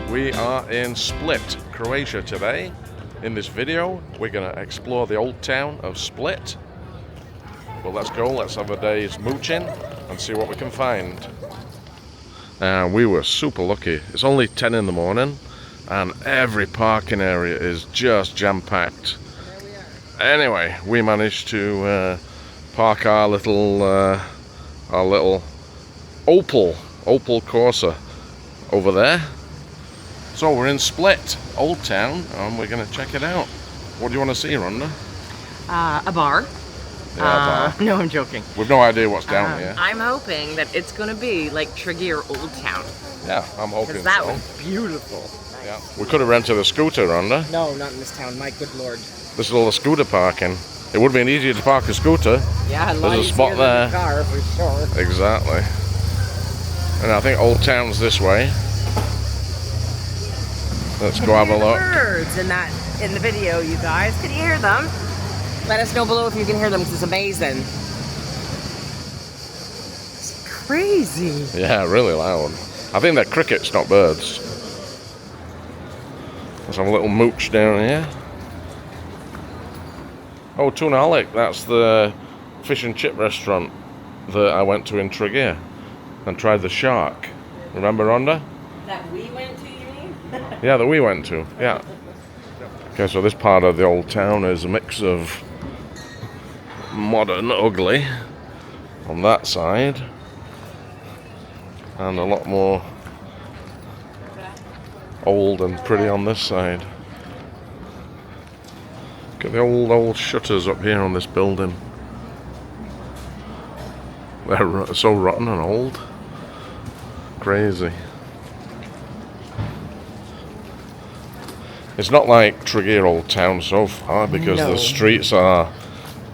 We are in Split, Croatia today. In this video, we're going to explore the old town of Split. Well, let's go, let's have a day's mooching and see what we can find. We were super lucky. It's only 10 in the morning and every parking area is just jam-packed. Anyway, we managed to park our little Opel Corsa over there. So we're in Split, Old Town, and we're going to check it out. What do you want to see, Rhonda? A bar. Yeah, a bar. No, I'm joking. We've no idea what's down here. I'm hoping that it's going to be like Tregear Old Town. Yeah, I'm hoping so. Because that was beautiful. Nice. Yeah. We could have rented a scooter, Rhonda. No, not in this town, my good lord. This is all the scooter parking. It would have been easier to park a scooter. Yeah, there's a spot there. A car, for sure. Exactly. And I think Old Town's this way. Let's go have a look. Birds in the video, you guys. Can you hear them? Let us know below if you can hear them, because it's amazing. It's crazy. Yeah, really loud. I think they're crickets, not birds. Let's have a little mooch down here. Oh, Tunaholic, that's the fish and chip restaurant that I went to in Tregear and tried the shark. Remember, Rhonda? That we went to, you mean? Yeah, that we went to, yeah. Okay, so this part of the old town is a mix of modern ugly on that side and a lot more old and pretty on this side. Look at the old shutters up here on this building. They're so rotten and old. Crazy. It's not like Tregear Old Town so far because the streets are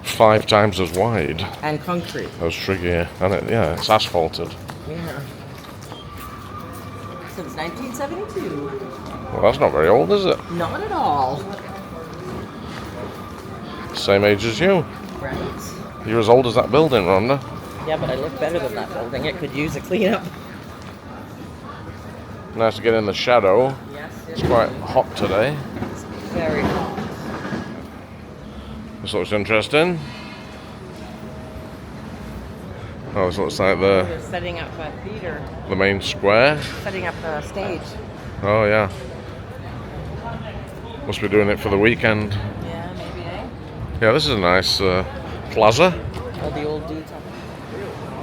5 times as wide. And concrete. As Tregear. And it's asphalted. Yeah. Since 1972. Well, that's not very old, is it? Not at all. Same age as you. Right. You're as old as that building, Rhonda. Yeah, but I look better than that building. It could use a cleanup. Nice to get in the shadow. Yes, It's quite hot today. It's very hot. This looks interesting. Oh, this looks like the They're setting up a theater. The main square. Setting up a stage. Oh, yeah. Must be doing it for the weekend. Yeah, maybe, eh? Yeah, this is a nice plaza. All the old dudes on.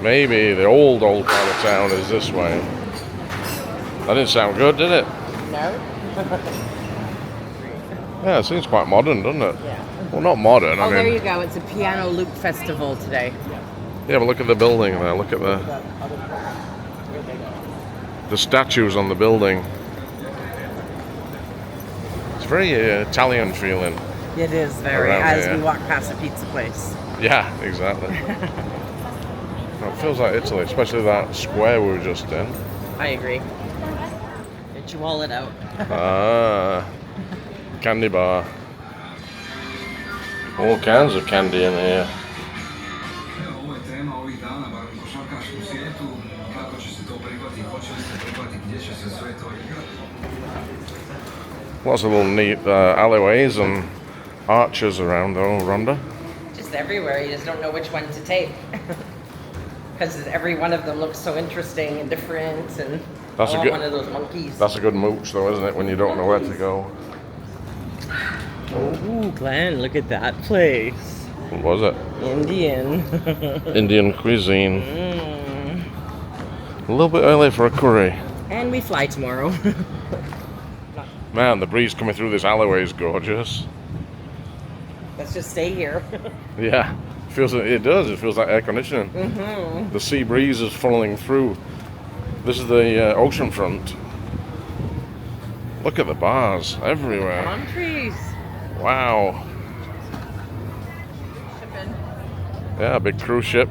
Maybe the old part of town is this way. That didn't sound good, did it? No? Yeah, it seems quite modern, doesn't it? Yeah. Well, not modern, I mean... there you go. It's a piano loop festival today. Yeah, but look at the building there. Look at the statues on the building. It's very Italian feeling. It is very, Around as here. we walk past a pizza place. Yeah, exactly. It feels like Italy, especially that square we were just in. I agree. Get your wallet out. Candy bar. All kinds of candy in here. Lots of little neat alleyways and arches around though, Rhonda. Just everywhere. You just don't know which one to take. Because every one of them looks so interesting and different, and That's I a want good one of those monkeys. That's a good mooch though, isn't it, when you don't know where to go? Oh, Glenn, look at that place. What was it? Indian. Indian cuisine. A little bit early for a curry. And we fly tomorrow. Man, the breeze coming through this alleyway is gorgeous. Let's just stay here. Yeah, it does. It feels like air conditioning. Mm-hmm. The sea breeze is funneling through. This is the ocean front. Look at the bars everywhere. Palm trees. Wow. Shipping. Yeah, big cruise ship.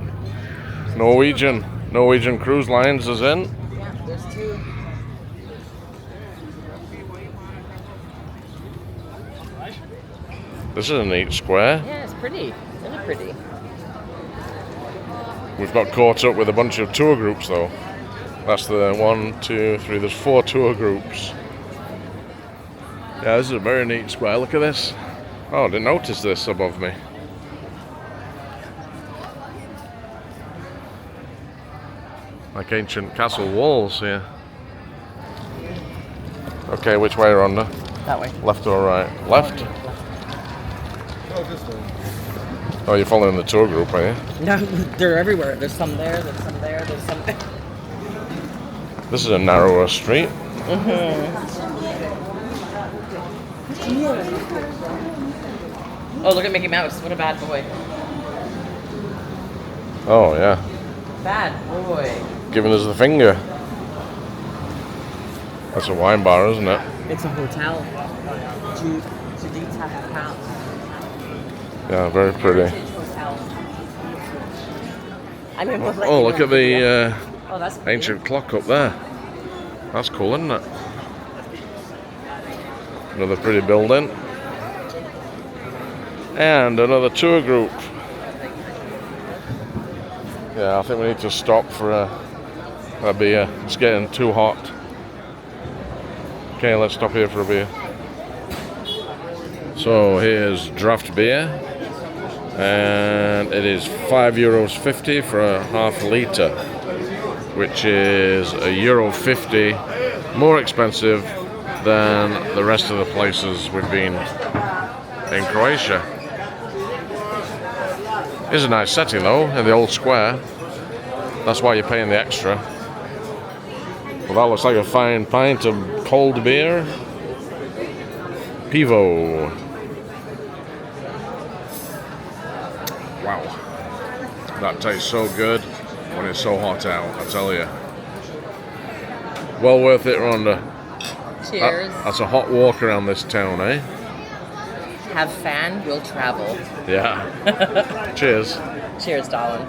Norwegian Cruise Lines is in. Yeah, there's 2. This is a neat square. Yeah, it's pretty. Really pretty. We've got caught up with a bunch of tour groups though. That's the 1, 2, 3, there's 4 tour groups. Yeah, this is a very neat square. Look at this. Oh, I didn't notice this above me. Like ancient castle walls here. Okay, which way are on there? That way. Left or right? Left? Oh, this way. Oh, you're following the tour group, are you? No, they're everywhere. There's some there, there's some there, there's some there. This is a narrower street. Oh, look at Mickey Mouse. What a bad boy. Oh, yeah. Bad boy. Giving us the finger. That's a wine bar, isn't it? It's a hotel. Judita Hotel. Yeah, very pretty. I mean, Oh, look at the oh, that's pretty. ancient clock up there. That's cool, isn't it? Another pretty building. And another tour group. Yeah, I think we need to stop for a beer. It's getting too hot. Okay, let's stop here for a beer. So here's draft beer. And it is €5.50 for a half litre, which is €1.50 more expensive than the rest of the places we've been in Croatia. It's a nice setting though, in the old square. That's why you're paying the extra. Well, that looks like a fine pint of cold beer. Pivo. Wow. That tastes so good when it's so hot out, I tell you. Well worth it, Rhonda. Cheers. That's a hot walk around this town, eh? Have fun, you'll travel. Yeah. Cheers. Cheers, darling.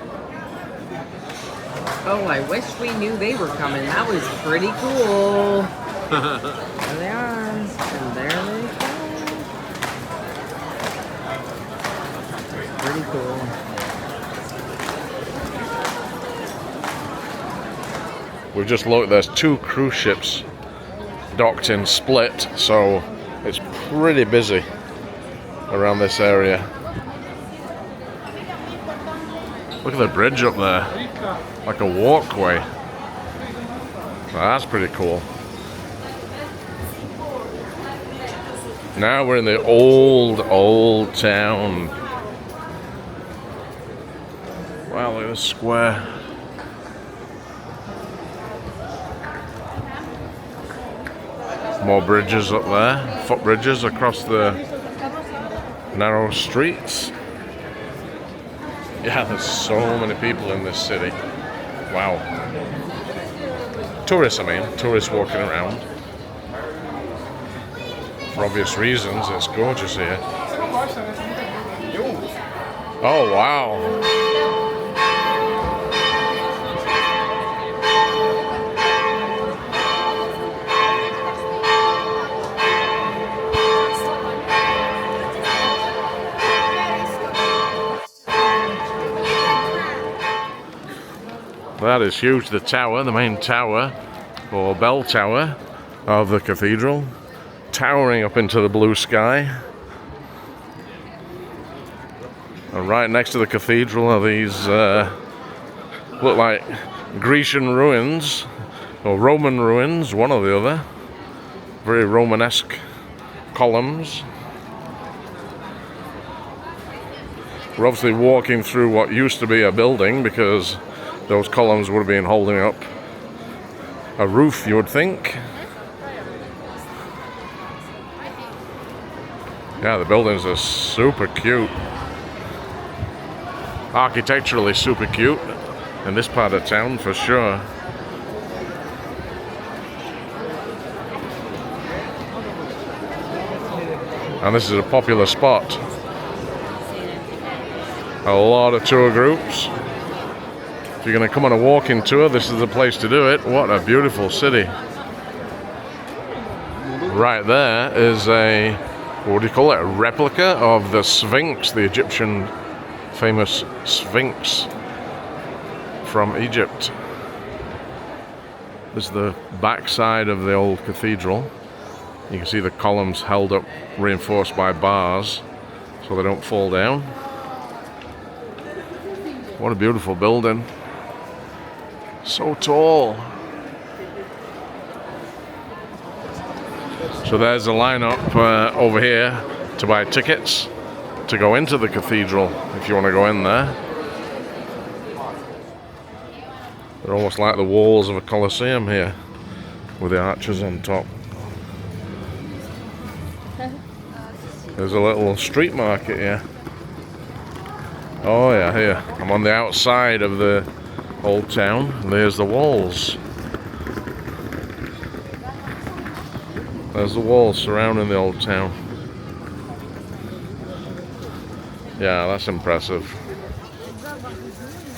Oh, I wish we knew they were coming. That was pretty cool. There they are. And there they go. Pretty cool. We've just looked, there's 2 cruise ships docked in Split, so it's pretty busy around this area. Look at the bridge up there, like a walkway. That's pretty cool. Now we're in the old town. Wow, look at this square. More bridges up there, footbridges across the narrow streets. Yeah, there's so many people in this city. Wow. Tourists, tourists walking around. For obvious reasons, it's gorgeous here. Oh, wow. That is huge, the tower, the main tower, or bell tower of the cathedral, towering up into the blue sky. And right next to the cathedral are these, look like Grecian ruins, or Roman ruins, one or the other. Very Romanesque columns. We're obviously walking through what used to be a building because those columns would have been holding up a roof, you would think. Yeah, the buildings are super cute. Architecturally super cute in this part of town for sure. And this is a popular spot. A lot of tour groups. If you're going to come on a walking tour, this is the place to do it. What a beautiful city. Right there is a, what do you call it, a replica of the Sphinx, the Egyptian famous Sphinx from Egypt. This is the back side of the old cathedral. You can see the columns held up, reinforced by bars, so they don't fall down. What a beautiful building. So tall. So there's a lineup over here to buy tickets to go into the cathedral if you want to go in there. They're almost like the walls of a Colosseum here with the arches on top. There's a little street market here. Oh yeah, here. I'm on the outside of the old town. There's the walls. There's the walls surrounding the old town. Yeah, that's impressive.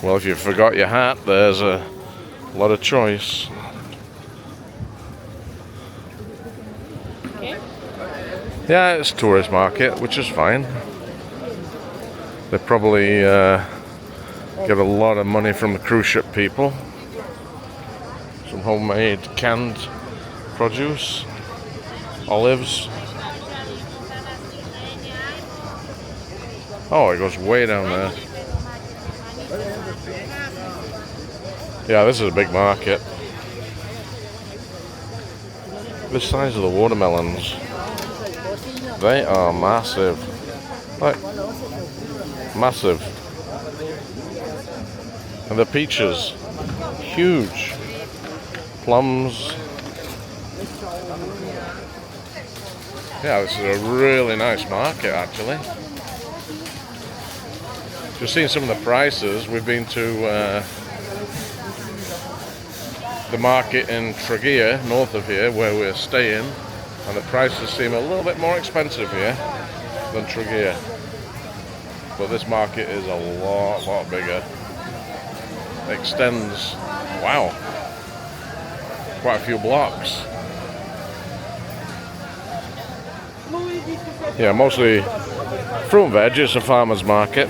Well, if you forgot your hat, there's a lot of choice. Yeah, it's a tourist market, which is fine. They probably get a lot of money from the cruise ship people. Some homemade canned produce, olives. Oh, it goes way down there. Yeah, this is a big market. The size of the watermelons. They are massive. Like, massive. And the peaches. Huge. Plums. Yeah, this is a really nice market actually. Just seeing some of the prices. We've been to the market in Croatia, north of here, where we're staying, and the prices seem a little bit more expensive here than Croatia. But this market is a lot bigger. It extends, wow, quite a few blocks. Yeah, mostly fruit and veg. It's a farmer's market.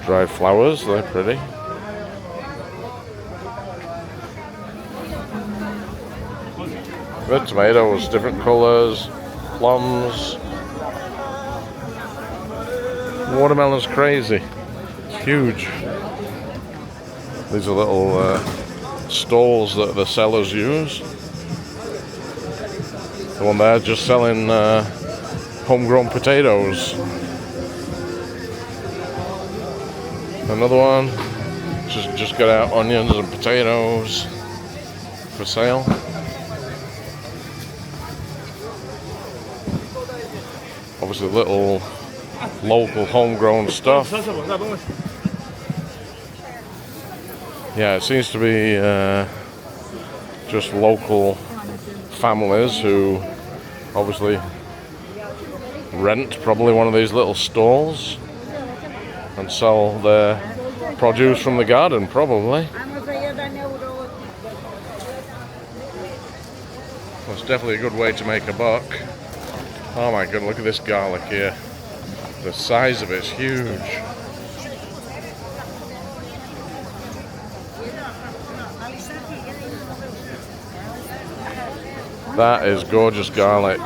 Dried flowers, they're pretty. Red tomatoes, different colours, plums. Watermelon's crazy. It's huge. These are little stalls that the sellers use. The one there just selling homegrown potatoes. Another one just got out onions and potatoes for sale. Obviously little local homegrown stuff. Yeah, it seems to be just local families who obviously rent probably one of these little stalls and sell their produce from the garden, probably. That's definitely a good way to make a buck. Oh my god, look at this garlic here. The size of it's huge. That is gorgeous garlic.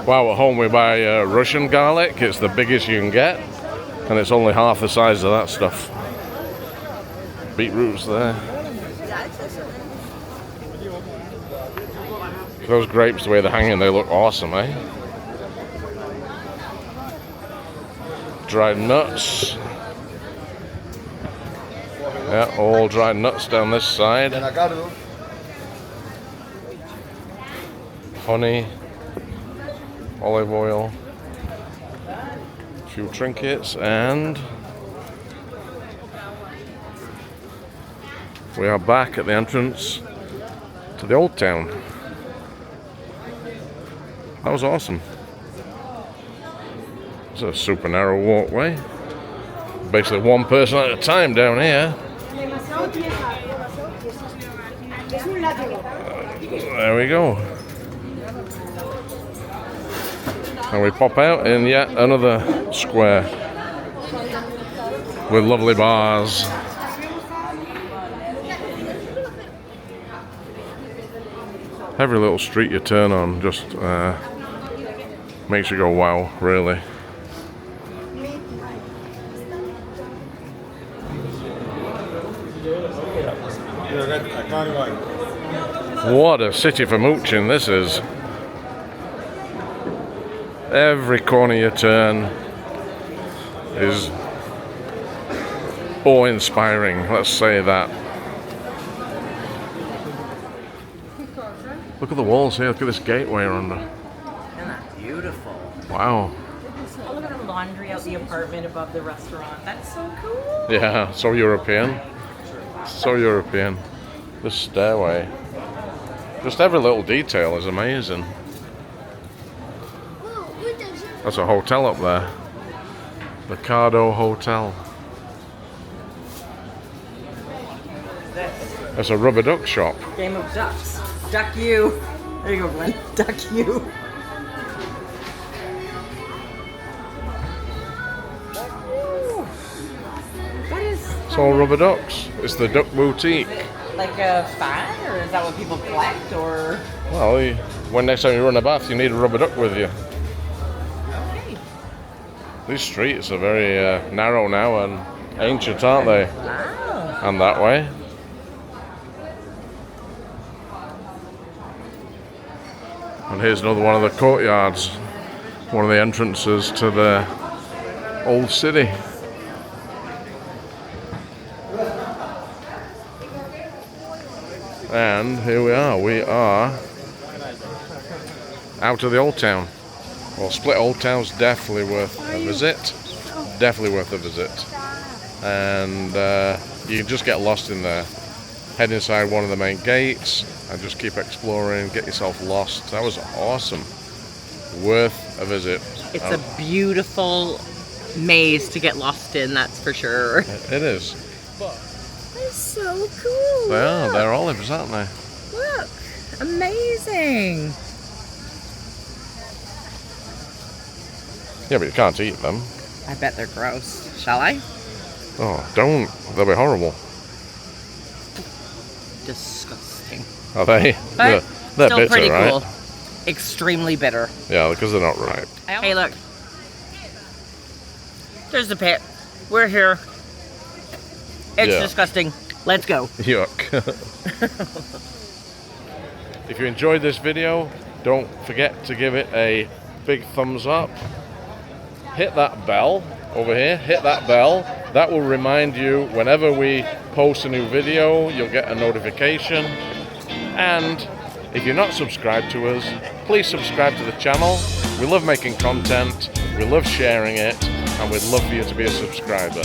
Wow, at home we buy Russian garlic. It's the biggest you can get, and it's only half the size of that stuff. Beetroots there. Those grapes, the way they're hanging, they look awesome, eh? Dried nuts. Yeah, all dried nuts down this side. Honey. Olive oil, a few trinkets, and we are back at the entrance to the old town. That was awesome. It's a super narrow walkway. Basically one person at a time down here. There we go. And we pop out in yet another square. with lovely bars. Every little street you turn on just makes you go wow, really. What a city for mooching this is. Every corner you turn is awe-inspiring, let's say that. Look at the walls here, look at this gateway under. Isn't that beautiful? Wow. Oh, look at the laundry out the apartment above the restaurant. That's so cool. Yeah, so European. So European. This stairway. Just every little detail is amazing. That's a hotel up there. The Cardo Hotel. That's a rubber duck shop. Game of ducks. Duck you. There you go, Glenn. Duck you. That is. It's all rubber ducks. It's the Duck Boutique. Like a fan, or is that what people collect, or? Well, when next time you run a bath, you need a rubber duck with you. Okay. These streets are very narrow now and ancient, aren't they? Wow. And that way. And here's another one of the courtyards. One of the entrances to the old city. And here we are. We are out of the old town. Well, Split Old Town's definitely worth a visit. Definitely worth a visit. And you can just get lost in there. Head inside one of the main gates and just keep exploring, get yourself lost. That was awesome. Worth a visit. It's a beautiful maze to get lost in, that's for sure. It is. That's so cool. They are. They're olives, aren't they? Look, amazing. Yeah, but you can't eat them. I bet they're gross. Shall I? Oh, don't. They'll be horrible. Disgusting. Are they? But they're still bitter, pretty right? cool. Extremely bitter. Yeah, because they're not ripe. Hey, look. There's the pit. We're here. It's disgusting. Let's go. Yuck. If you enjoyed this video, don't forget to give it a big thumbs up. Hit that bell over here. Hit that bell. That will remind you whenever we post a new video, you'll get a notification. And if you're not subscribed to us, please subscribe to the channel. We love making content, we love sharing it, and we'd love for you to be a subscriber.